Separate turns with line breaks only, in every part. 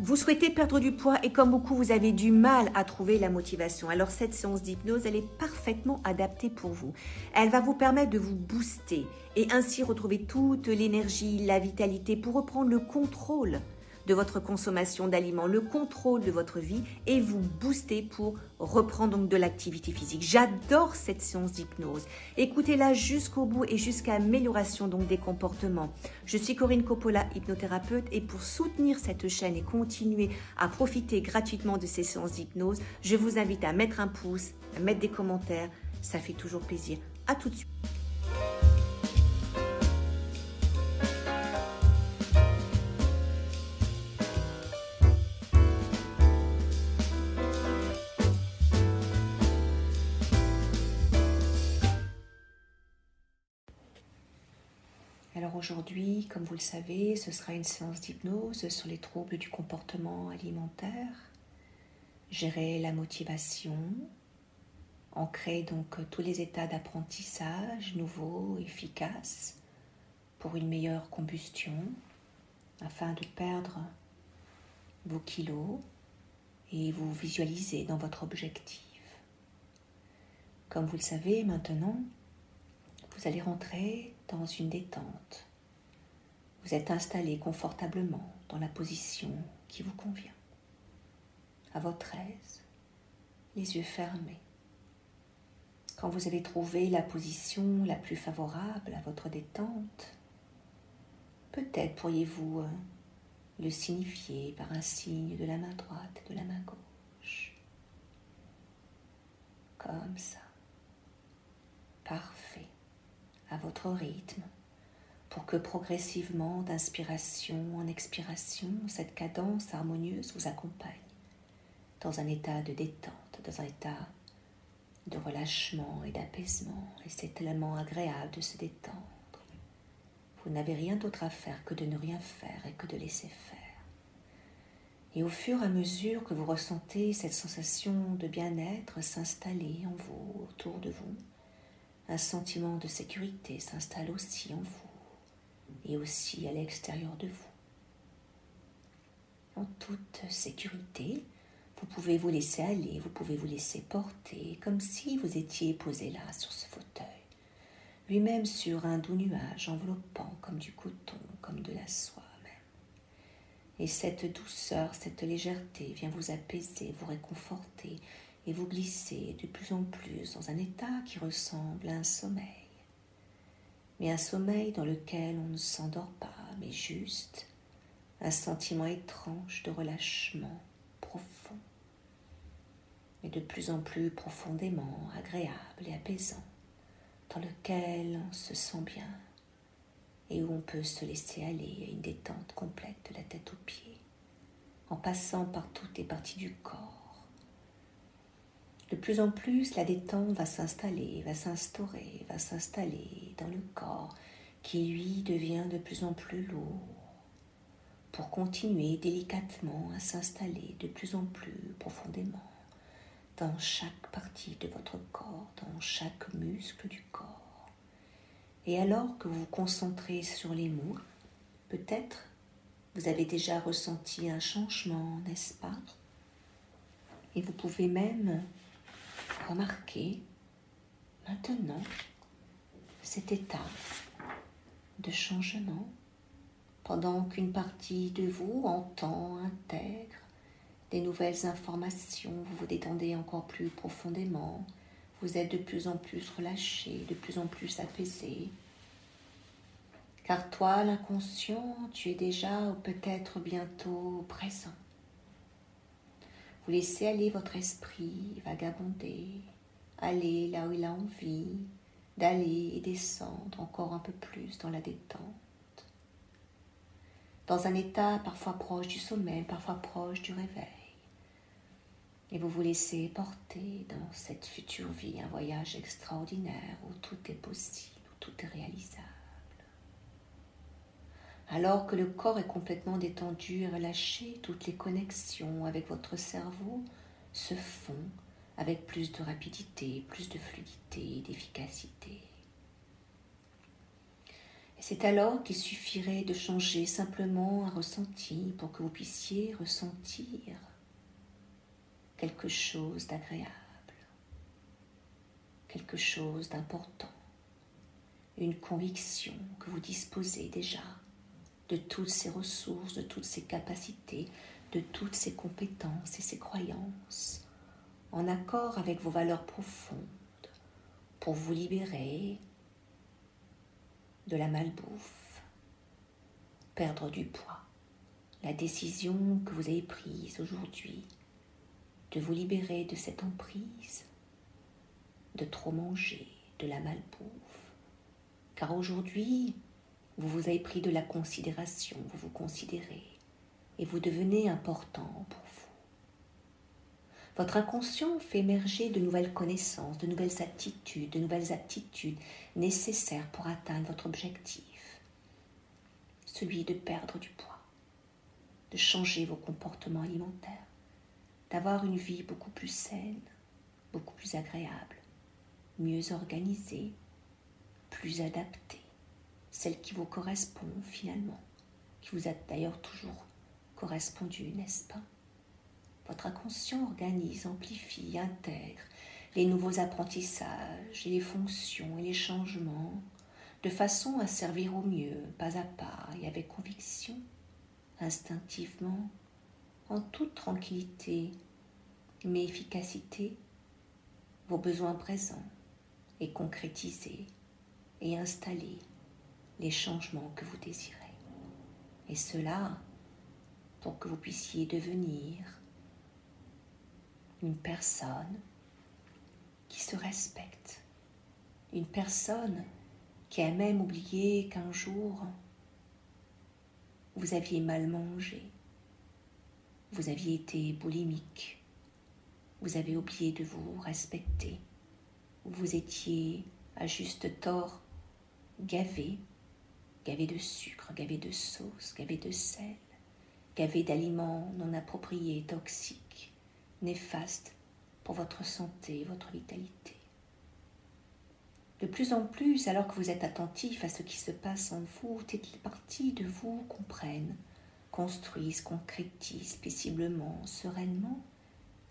Vous souhaitez perdre du poids et comme beaucoup, vous avez du mal à trouver la motivation. Alors cette séance d'hypnose, elle est parfaitement adaptée pour vous. Elle va vous permettre de vous booster et ainsi retrouver toute l'énergie, la vitalité pour reprendre le contrôle de votre consommation d'aliments, le contrôle de votre vie et vous booster pour reprendre donc de l'activité physique. J'adore cette séance d'hypnose. Écoutez-la jusqu'au bout et jusqu'à amélioration donc des comportements. Je suis Corinne Coppola, hypnothérapeute et pour soutenir cette chaîne et continuer à profiter gratuitement de ces séances d'hypnose, je vous invite à mettre un pouce, à mettre des commentaires. Ça fait toujours plaisir. À tout de suite. Alors aujourd'hui, comme vous le savez, ce sera une séance d'hypnose sur les troubles du comportement alimentaire, gérer la motivation, ancrer donc tous les états d'apprentissage nouveaux, efficaces, pour une meilleure combustion, afin de perdre vos kilos et vous visualiser dans votre objectif. Comme vous le savez maintenant, vous allez rentrer dans une détente. Vous êtes installé confortablement dans la position qui vous convient. À votre aise, les yeux fermés. Quand vous avez trouvé la position la plus favorable à votre détente, peut-être pourriez-vous le signifier par un signe de la main droite et de la main gauche. Comme ça. Parfait. À votre rythme, pour que progressivement, d'inspiration en expiration, cette cadence harmonieuse vous accompagne dans un état de détente, dans un état de relâchement et d'apaisement. Et c'est tellement agréable de se détendre. Vous n'avez rien d'autre à faire que de ne rien faire et que de laisser faire. Et au fur et à mesure que vous ressentez cette sensation de bien-être s'installer en vous, autour de vous, un sentiment de sécurité s'installe aussi en vous et aussi à l'extérieur de vous. En toute sécurité, vous pouvez vous laisser aller, vous pouvez vous laisser porter comme si vous étiez posé là sur ce fauteuil, lui-même sur un doux nuage enveloppant comme du coton, comme de la soie même. Et cette douceur, cette légèreté vient vous apaiser, vous réconforter, et vous glissez de plus en plus dans un état qui ressemble à un sommeil. Mais un sommeil dans lequel on ne s'endort pas, mais juste un sentiment étrange de relâchement profond. Et de plus en plus profondément agréable et apaisant, dans lequel on se sent bien et où on peut se laisser aller à une détente complète de la tête aux pieds, en passant par toutes les parties du corps. De plus en plus, la détente va s'installer, va s'instaurer, va s'installer dans le corps qui, lui, devient de plus en plus lourd pour continuer délicatement à s'installer de plus en plus profondément dans chaque partie de votre corps, dans chaque muscle du corps. Et alors que vous vous concentrez sur les mots, peut-être vous avez déjà ressenti un changement, n'est-ce pas? Et vous pouvez même remarquez maintenant cet état de changement pendant qu'une partie de vous entend, intègre des nouvelles informations. Vous vous détendez encore plus profondément. Vous êtes de plus en plus relâché, de plus en plus apaisé. Car toi, l'inconscient, tu es déjà ou peut-être bientôt présent. Vous laissez aller votre esprit vagabonder, aller là où il a envie, d'aller et descendre encore un peu plus dans la détente. Dans un état parfois proche du sommeil, parfois proche du réveil. Et vous vous laissez porter dans cette future vie, un voyage extraordinaire où tout est possible, où tout est réalisable. Alors que le corps est complètement détendu et relâché, toutes les connexions avec votre cerveau se font avec plus de rapidité, plus de fluidité et d'efficacité. Et C'est alors qu'il suffirait de changer simplement un ressenti pour que vous puissiez ressentir quelque chose d'agréable, quelque chose d'important, une conviction que vous disposez déjà de toutes ces ressources, de toutes ces capacités, de toutes ces compétences et ces croyances, en accord avec vos valeurs profondes, pour vous libérer de la malbouffe, perdre du poids. La décision que vous avez prise aujourd'hui de vous libérer de cette emprise, de trop manger, de la malbouffe. Car aujourd'hui, vous vous avez pris de la considération, vous vous considérez et vous devenez important pour vous. Votre inconscient fait émerger de nouvelles connaissances, de nouvelles attitudes, de nouvelles aptitudes nécessaires pour atteindre votre objectif, celui de perdre du poids, de changer vos comportements alimentaires, d'avoir une vie beaucoup plus saine, beaucoup plus agréable, mieux organisée, plus adaptée, celle qui vous correspond finalement, qui vous a d'ailleurs toujours correspondu, n'est-ce pas? Votre inconscient organise, amplifie, intègre les nouveaux apprentissages et les fonctions et les changements de façon à servir au mieux, pas à pas et avec conviction, instinctivement, en toute tranquillité, mais efficacité, vos besoins présents et concrétiser et installer les changements que vous désirez. Et cela pour que vous puissiez devenir une personne qui se respecte, une personne qui a même oublié qu'un jour vous aviez mal mangé, vous aviez été boulimique, vous avez oublié de vous respecter, vous étiez à juste tort gavé de sucre, gavé de sauce, gavé de sel, gavé d'aliments non appropriés, toxiques, néfastes pour votre santé, votre vitalité. De plus en plus, alors que vous êtes attentif à ce qui se passe en vous, toutes les parties de vous comprennent, construisent, concrétisent paisiblement, sereinement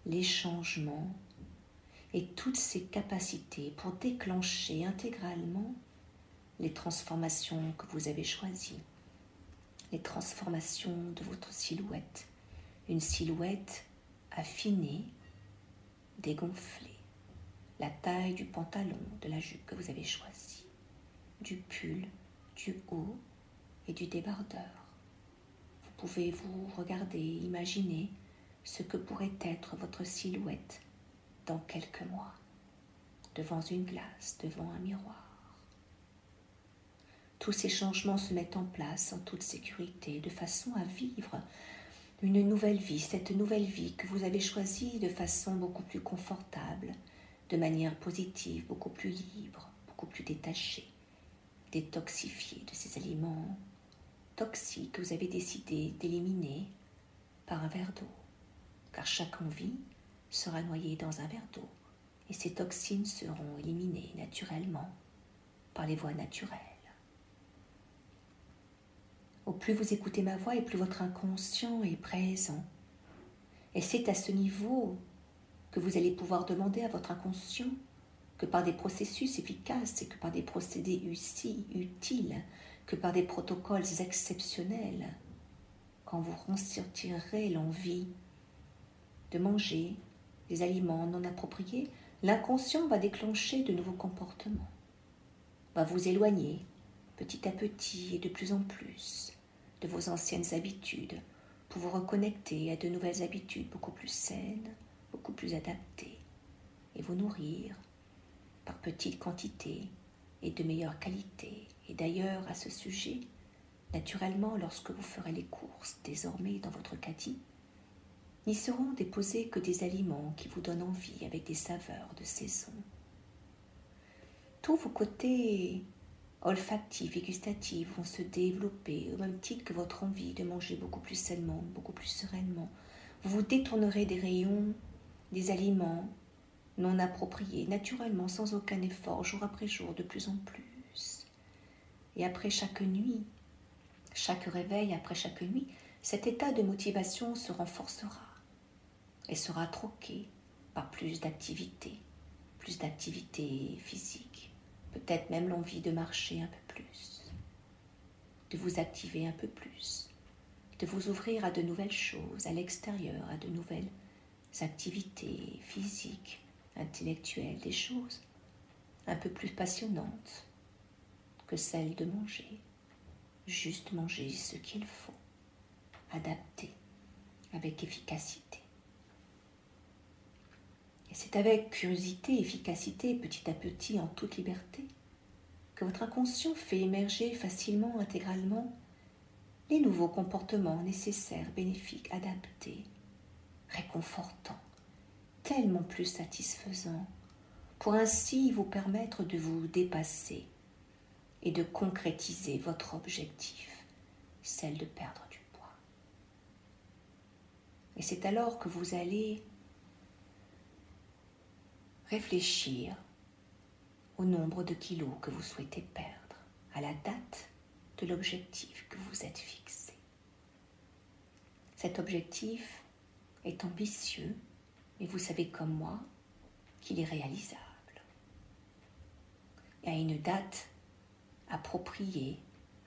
les changements et toutes ces capacités pour déclencher intégralement les transformations que vous avez choisies, les transformations de votre silhouette, une silhouette affinée, dégonflée, la taille du pantalon, de la jupe que vous avez choisi, du pull, du haut et du débardeur. Vous pouvez vous regarder, imaginer ce que pourrait être votre silhouette dans quelques mois, devant une glace, devant un miroir. Tous ces changements se mettent en place en toute sécurité, de façon à vivre une nouvelle vie, cette nouvelle vie que vous avez choisie de façon beaucoup plus confortable, de manière positive, beaucoup plus libre, beaucoup plus détachée, détoxifiée de ces aliments toxiques que vous avez décidé d'éliminer par un verre d'eau. Car chaque envie sera noyée dans un verre d'eau et ces toxines seront éliminées naturellement par les voies naturelles. Au plus vous écoutez ma voix et plus votre inconscient est présent. Et c'est à ce niveau que vous allez pouvoir demander à votre inconscient que par des processus efficaces et que par des procédés aussi utiles, que par des protocoles exceptionnels, quand vous ressentirez l'envie de manger des aliments non appropriés, l'inconscient va déclencher de nouveaux comportements, va vous éloigner petit à petit et de plus en plus de vos anciennes habitudes pour vous reconnecter à de nouvelles habitudes beaucoup plus saines, beaucoup plus adaptées et vous nourrir par petites quantités et de meilleure qualité. Et d'ailleurs, à ce sujet, naturellement, lorsque vous ferez les courses désormais dans votre caddie, n'y seront déposés que des aliments qui vous donnent envie avec des saveurs de saison. Tous vos côtés olfactifs et gustatifs vont se développer au même titre que votre envie de manger beaucoup plus sainement, beaucoup plus sereinement. Vous vous détournerez des rayons, des aliments non appropriés, naturellement, sans aucun effort, jour après jour, de plus en plus. Et après chaque nuit, chaque réveil après chaque nuit, cet état de motivation se renforcera et sera troqué par plus d'activité physique, peut-être même l'envie de marcher un peu plus, de vous activer un peu plus, de vous ouvrir à de nouvelles choses, à l'extérieur, à de nouvelles activités physiques, intellectuelles, des choses un peu plus passionnantes que celles de manger. Juste manger ce qu'il faut, adapter avec efficacité. Et c'est avec curiosité, efficacité, petit à petit, en toute liberté, que votre inconscient fait émerger facilement, intégralement, les nouveaux comportements nécessaires, bénéfiques, adaptés, réconfortants, tellement plus satisfaisants, pour ainsi vous permettre de vous dépasser et de concrétiser votre objectif, celle de perdre du poids. Et c'est alors que vous allez réfléchir au nombre de kilos que vous souhaitez perdre, à la date de l'objectif que vous êtes fixé. Cet objectif est ambitieux, mais vous savez comme moi qu'il est réalisable. Et à une date appropriée,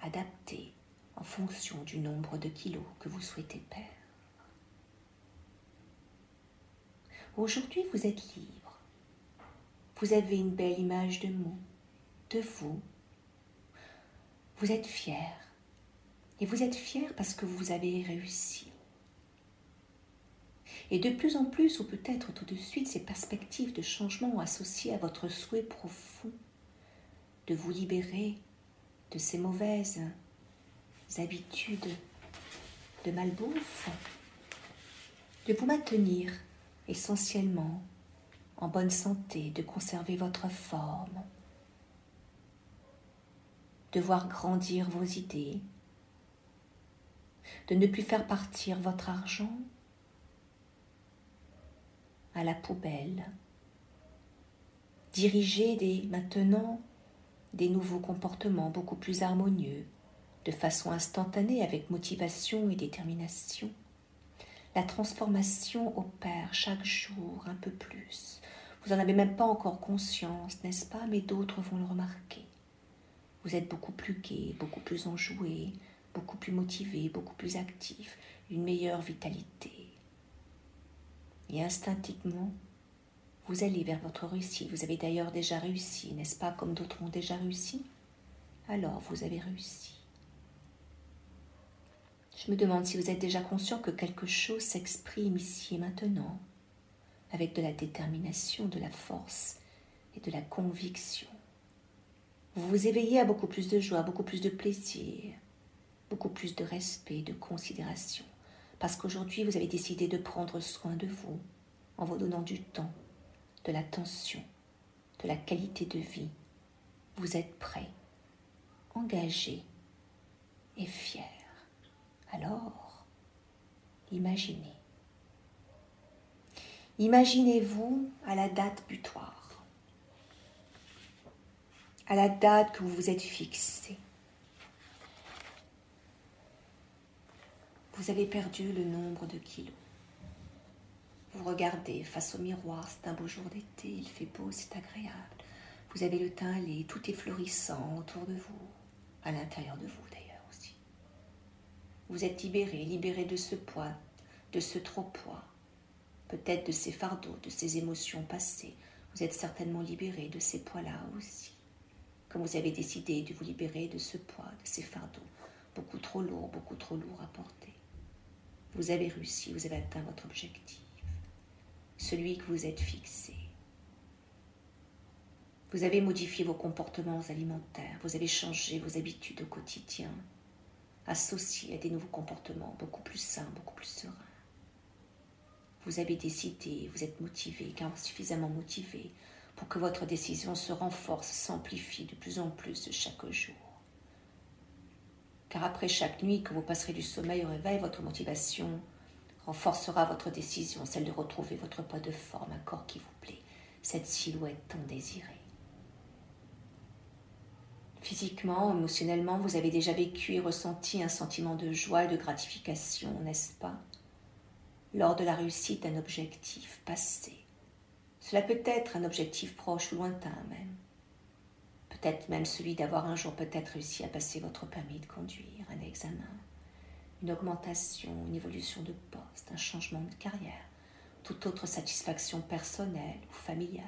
adaptée, en fonction du nombre de kilos que vous souhaitez perdre. Aujourd'hui, vous êtes libre. Vous avez une belle image de vous. Vous êtes fier. Et vous êtes fier parce que vous avez réussi. Et de plus en plus, ou peut-être tout de suite, ces perspectives de changement associées à votre souhait profond de vous libérer de ces mauvaises habitudes de malbouffe, de vous maintenir essentiellement en bonne santé, de conserver votre forme, de voir grandir vos idées, de ne plus faire partir votre argent à la poubelle, diriger maintenant des nouveaux comportements beaucoup plus harmonieux, de façon instantanée avec motivation et détermination. La transformation opère chaque jour un peu plus. Vous n'en avez même pas encore conscience, n'est-ce pas? Mais d'autres vont le remarquer. Vous êtes beaucoup plus gai, beaucoup plus enjoué, beaucoup plus motivé, beaucoup plus actif, une meilleure vitalité. Et instinctivement, vous allez vers votre réussite. Vous avez d'ailleurs déjà réussi, n'est-ce pas, comme d'autres ont déjà réussi? Alors, vous avez réussi. Je me demande si vous êtes déjà conscient que quelque chose s'exprime ici et maintenant, avec de la détermination, de la force et de la conviction. Vous vous éveillez à beaucoup plus de joie, beaucoup plus de plaisir, beaucoup plus de respect, de considération, parce qu'aujourd'hui, vous avez décidé de prendre soin de vous, en vous donnant du temps, de l'attention, de la qualité de vie. Vous êtes prêt, engagé et fier. Alors, imaginez. Imaginez-vous à la date butoir, à la date que vous vous êtes fixée. Vous avez perdu le nombre de kilos. Vous regardez face au miroir, c'est un beau jour d'été, il fait beau, c'est agréable. Vous avez le teint laid, tout est florissant autour de vous, à l'intérieur de vous d'ailleurs aussi. Vous êtes libéré de ce poids, de ce trop-poids, peut-être de ces fardeaux, de ces émotions passées. Vous êtes certainement libéré de ces poids-là aussi. Comme vous avez décidé de vous libérer de ce poids, de ces fardeaux, beaucoup trop lourds à porter. Vous avez réussi, vous avez atteint votre objectif, celui que vous êtes fixé. Vous avez modifié vos comportements alimentaires, vous avez changé vos habitudes au quotidien, associées à des nouveaux comportements beaucoup plus sains, beaucoup plus sereins. Vous avez décidé, vous êtes motivé, car suffisamment motivé pour que votre décision se renforce, s'amplifie de plus en plus chaque jour. Car après chaque nuit que vous passerez du sommeil au réveil, votre motivation renforcera votre décision, celle de retrouver votre poids de forme, un corps qui vous plaît, cette silhouette tant désirée. Physiquement, émotionnellement, vous avez déjà vécu et ressenti un sentiment de joie et de gratification, n'est-ce pas? Lors de la réussite d'un objectif passé. Cela peut être un objectif proche ou lointain même. Peut-être même celui d'avoir un jour peut-être réussi à passer votre permis de conduire, un examen, une augmentation, une évolution de poste, un changement de carrière, toute autre satisfaction personnelle ou familiale.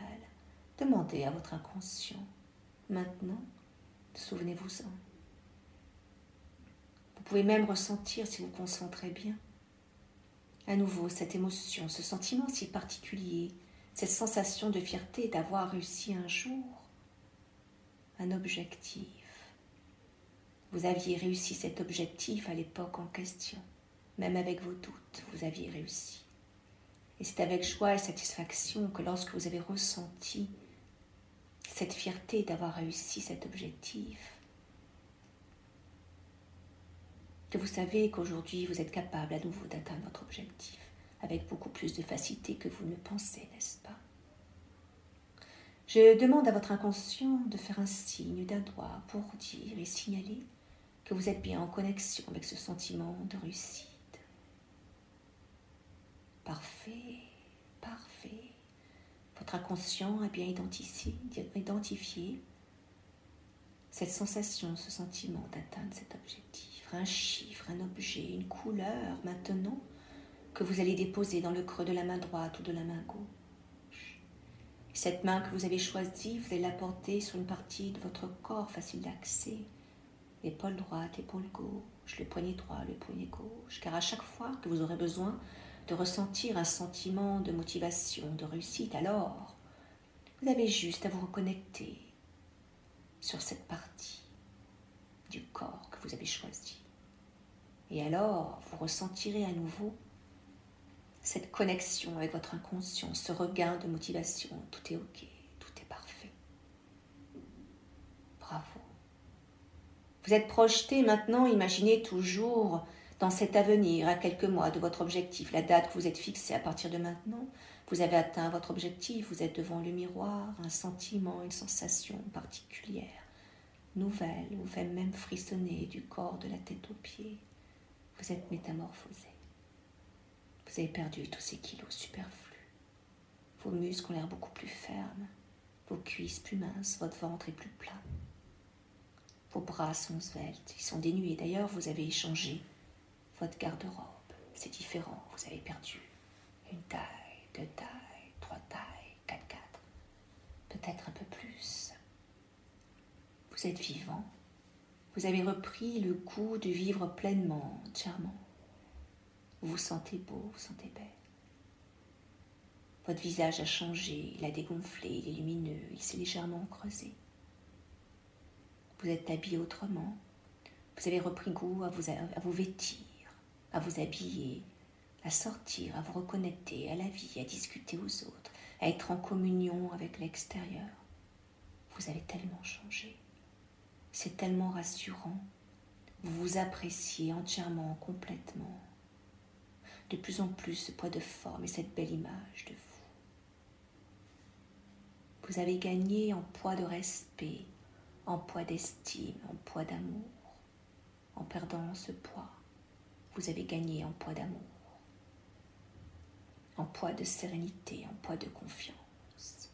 Demandez à votre inconscient. Maintenant, souvenez-vous-en. Vous pouvez même ressentir, si vous concentrez bien, à nouveau cette émotion, ce sentiment si particulier, cette sensation de fierté d'avoir réussi un jour un objectif. Vous aviez réussi cet objectif à l'époque en question. Même avec vos doutes, vous aviez réussi. Et c'est avec joie et satisfaction que lorsque vous avez ressenti cette fierté d'avoir réussi cet objectif, que vous savez qu'aujourd'hui vous êtes capable à nouveau d'atteindre votre objectif avec beaucoup plus de facilité que vous ne pensez, n'est-ce pas? Je demande à votre inconscient de faire un signe d'un doigt pour dire et signaler que vous êtes bien en connexion avec ce sentiment de réussite. Parfait, parfait. Votre inconscient a bien identifié cette sensation, ce sentiment d'atteindre cet objectif. Un chiffre, un objet, une couleur maintenant que vous allez déposer dans le creux de la main droite ou de la main gauche. Cette main que vous avez choisie, vous allez la porter sur une partie de votre corps facile d'accès. L'épaule droite, l'épaule gauche, le poignet droit, le poignet gauche. Car à chaque fois que vous aurez besoin de ressentir un sentiment de motivation, de réussite, alors vous avez juste à vous reconnecter sur cette partie du corps que vous avez choisi. Et alors, vous ressentirez à nouveau cette connexion avec votre inconscient, ce regain de motivation. Tout est ok, tout est parfait. Bravo. Vous êtes projeté maintenant, imaginez toujours dans cet avenir, à quelques mois de votre objectif, la date que vous êtes fixée à partir de maintenant. Vous avez atteint votre objectif, vous êtes devant le miroir, un sentiment, une sensation particulière, nouvelle, vous fait même frissonner du corps, de la tête aux pieds. Vous êtes métamorphosé. Vous avez perdu tous ces kilos superflus. Vos muscles ont l'air beaucoup plus fermes, vos cuisses plus minces, votre ventre est plus plat. Vos bras sont sveltes, ils sont dénudés. D'ailleurs, vous avez échangé votre garde-robe. C'est différent, vous avez perdu une taille, 2 tailles, 3 tailles, 4, peut-être un peu plus. Vous êtes vivant. Vous avez repris le goût de vivre pleinement, entièrement. Vous vous sentez beau, vous vous sentez belle. Votre visage a changé, il a dégonflé, il est lumineux, il s'est légèrement creusé. Vous êtes habillé autrement. Vous avez repris goût à vous vêtir, à vous habiller, à sortir, à vous reconnecter à la vie, à discuter aux autres, à être en communion avec l'extérieur. Vous avez tellement changé. C'est tellement rassurant. Vous vous appréciez entièrement, complètement. De plus en plus ce poids de forme et cette belle image de vous. Vous avez gagné en poids de respect, en poids d'estime, en poids d'amour. En perdant ce poids, vous avez gagné en poids d'amour, en poids de sérénité, en poids de confiance.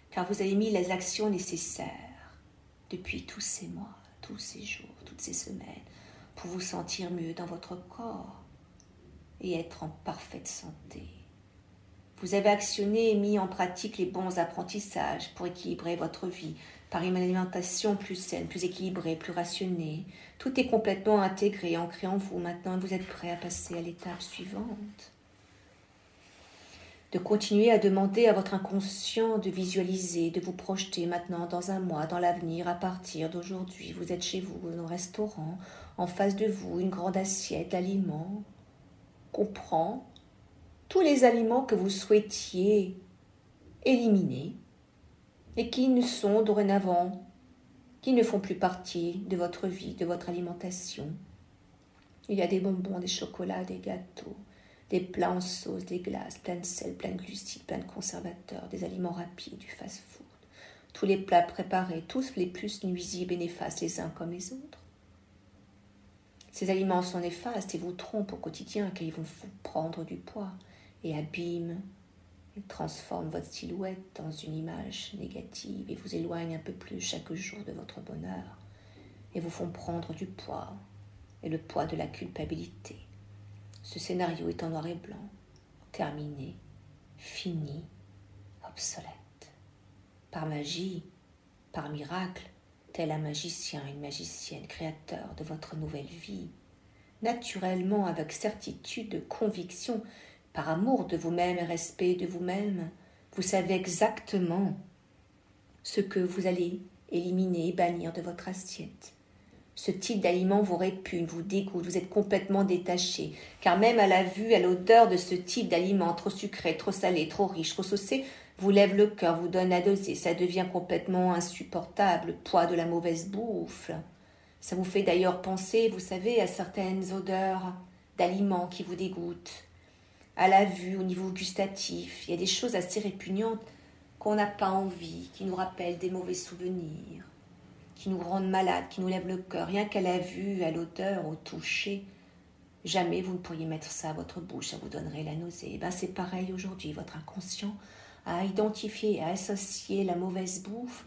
Car vous avez mis les actions nécessaires depuis tous ces mois, tous ces jours, toutes ces semaines, pour vous sentir mieux dans votre corps et être en parfaite santé. Vous avez actionné et mis en pratique les bons apprentissages pour équilibrer votre vie par une alimentation plus saine, plus équilibrée, plus rationnée. Tout est complètement intégré, ancré en vous maintenant et vous êtes prêt à passer à l'étape suivante. De continuer à demander à votre inconscient de visualiser, de vous projeter maintenant dans un mois, dans l'avenir, à partir d'aujourd'hui. Vous êtes chez vous, dans un restaurant, en face de vous, une grande assiette d'aliments. Comprend tous les aliments que vous souhaitiez éliminer et qui ne sont dorénavant, qui ne font plus partie de votre vie, de votre alimentation. Il y a des bonbons, des chocolats, des gâteaux, des plats en sauce, des glaces, plein de sel, plein de glucides, plein de conservateurs, des aliments rapides, du fast-food. tous les plats préparés, tous les plus nuisibles et néfastes les uns comme les autres. Ces aliments sont néfastes et vous trompent au quotidien car ils vont vous prendre du poids et abîment et transforment votre silhouette dans une image négative et vous éloignent un peu plus chaque jour de votre bonheur et vous font prendre du poids et le poids de la culpabilité. Ce scénario est en noir et blanc, terminé, fini, obsolète. Par magie, par miracle, tel un magicien, une magicienne, créateur de votre nouvelle vie, naturellement, avec certitude, conviction, par amour de vous-même et respect de vous-même, vous savez exactement ce que vous allez éliminer et bannir de votre assiette. Ce type d'aliment vous répugne, vous dégoûte, vous êtes complètement détaché, car même à la vue, à l'odeur de ce type d'aliment, trop sucré, trop salé, trop riche, trop saucé, vous lève le cœur, vous donne la nausée, ça devient complètement insupportable, le poids de la mauvaise bouffe. Ça vous fait d'ailleurs penser, vous savez, à certaines odeurs d'aliments qui vous dégoûtent. À la vue, au niveau gustatif, il y a des choses assez répugnantes qu'on n'a pas envie, qui nous rappellent des mauvais souvenirs, qui nous rendent malades, qui nous lèvent le cœur. Rien qu'à la vue, à l'odeur, au toucher, jamais vous ne pourriez mettre ça à votre bouche, ça vous donnerait la nausée. Et bien c'est pareil aujourd'hui, votre inconscient a identifié, a associé la mauvaise bouffe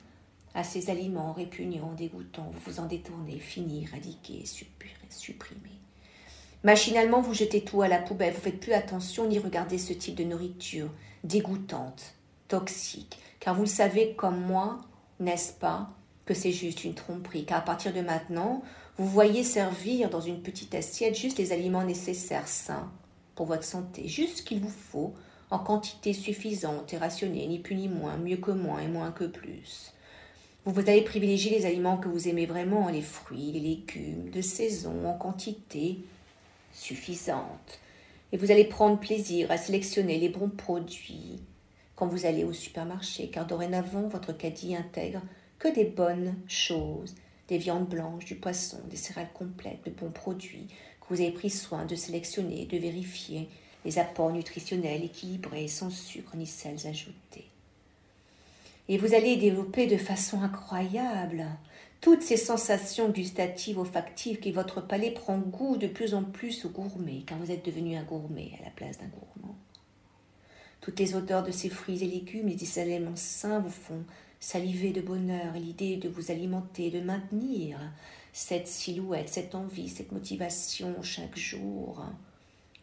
à ces aliments répugnants, dégoûtants. Vous vous en détournez, fini, éradiquez, supprimez. Machinalement, vous jetez tout à la poubelle, vous ne faites plus attention ni regardez ce type de nourriture dégoûtante, toxique, car vous le savez comme moi, n'est-ce pas, que c'est juste une tromperie, car à partir de maintenant, vous voyez servir dans une petite assiette juste les aliments nécessaires, sains, pour votre santé, juste ce qu'il vous faut, en quantité suffisante et rationnée, ni plus ni moins, mieux que moins et moins que plus. Vous allez privilégier les aliments que vous aimez vraiment, les fruits, les légumes, de saison, en quantité suffisante. Et vous allez prendre plaisir à sélectionner les bons produits quand vous allez au supermarché, car dorénavant, votre caddie intègre que des bonnes choses, des viandes blanches, du poisson, des céréales complètes, de bons produits que vous avez pris soin de sélectionner, de vérifier, les apports nutritionnels équilibrés, sans sucre ni sels ajoutés. Et vous allez développer de façon incroyable toutes ces sensations gustatives, olfactives, que votre palais prend goût de plus en plus au gourmet, car vous êtes devenu un gourmet à la place d'un gourmand. Toutes les odeurs de ces fruits et légumes et des aliments sains vous font saliver de bonheur, et l'idée de vous alimenter, de maintenir cette silhouette, cette envie, cette motivation chaque jour,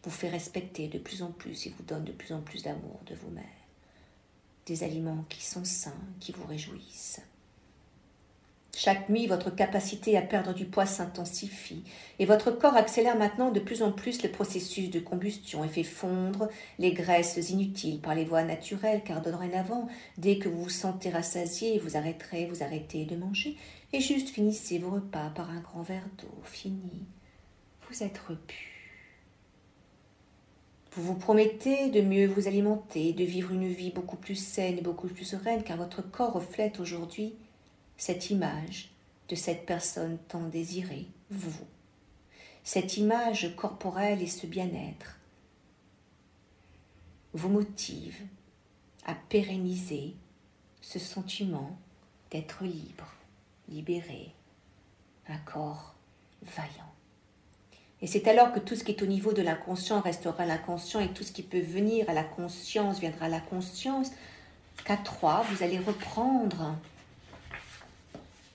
vous fait respecter de plus en plus et vous donne de plus en plus d'amour de vous-même. Des aliments qui sont sains, qui vous réjouissent. Chaque nuit, votre capacité à perdre du poids s'intensifie et votre corps accélère maintenant de plus en plus le processus de combustion et fait fondre les graisses inutiles par les voies naturelles, car dorénavant, dès que vous vous sentez rassasié, vous arrêtez de manger et juste finissez vos repas par un grand verre d'eau. Fini, vous êtes repu. Vous vous promettez de mieux vous alimenter, de vivre une vie beaucoup plus saine et beaucoup plus sereine, car votre corps reflète aujourd'hui cette image de cette personne tant désirée, vous. Cette image corporelle et ce bien-être vous motive à pérenniser ce sentiment d'être libre, libéré, un corps vaillant. Et c'est alors que tout ce qui est au niveau de l'inconscient restera l'inconscient et tout ce qui peut venir à la conscience viendra à la conscience. Qu'à 3, vous allez reprendre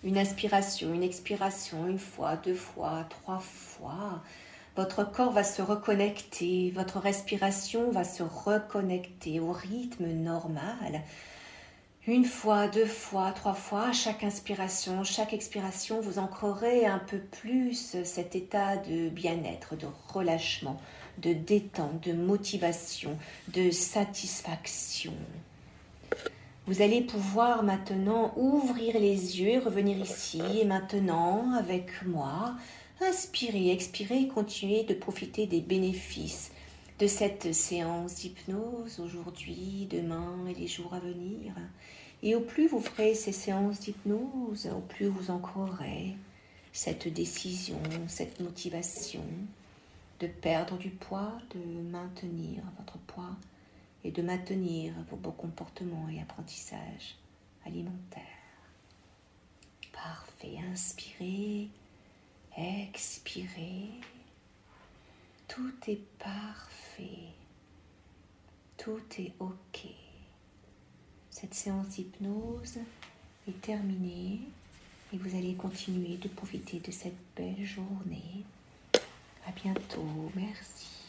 une inspiration, une expiration, 1 fois, 2 fois, 3 fois. Votre corps va se reconnecter, votre respiration va se reconnecter au rythme normal. 1 fois, 2 fois, 3 fois, à chaque inspiration, chaque expiration, vous ancrerez un peu plus cet état de bien-être, de relâchement, de détente, de motivation, de satisfaction. Vous allez pouvoir maintenant ouvrir les yeux et revenir ici et maintenant avec moi. Inspirez, expirez et continuez de profiter des bénéfices de cette séance d'hypnose aujourd'hui, demain et les jours à venir. Et au plus vous ferez ces séances d'hypnose, au plus vous ancrerez cette décision, cette motivation de perdre du poids, de maintenir votre poids et de maintenir vos beaux comportements et apprentissages alimentaires. Parfait. Inspirez, expirez. Tout est parfait. Tout est OK. Cette séance d'hypnose est terminée et vous allez continuer de profiter de cette belle journée. À bientôt. Merci.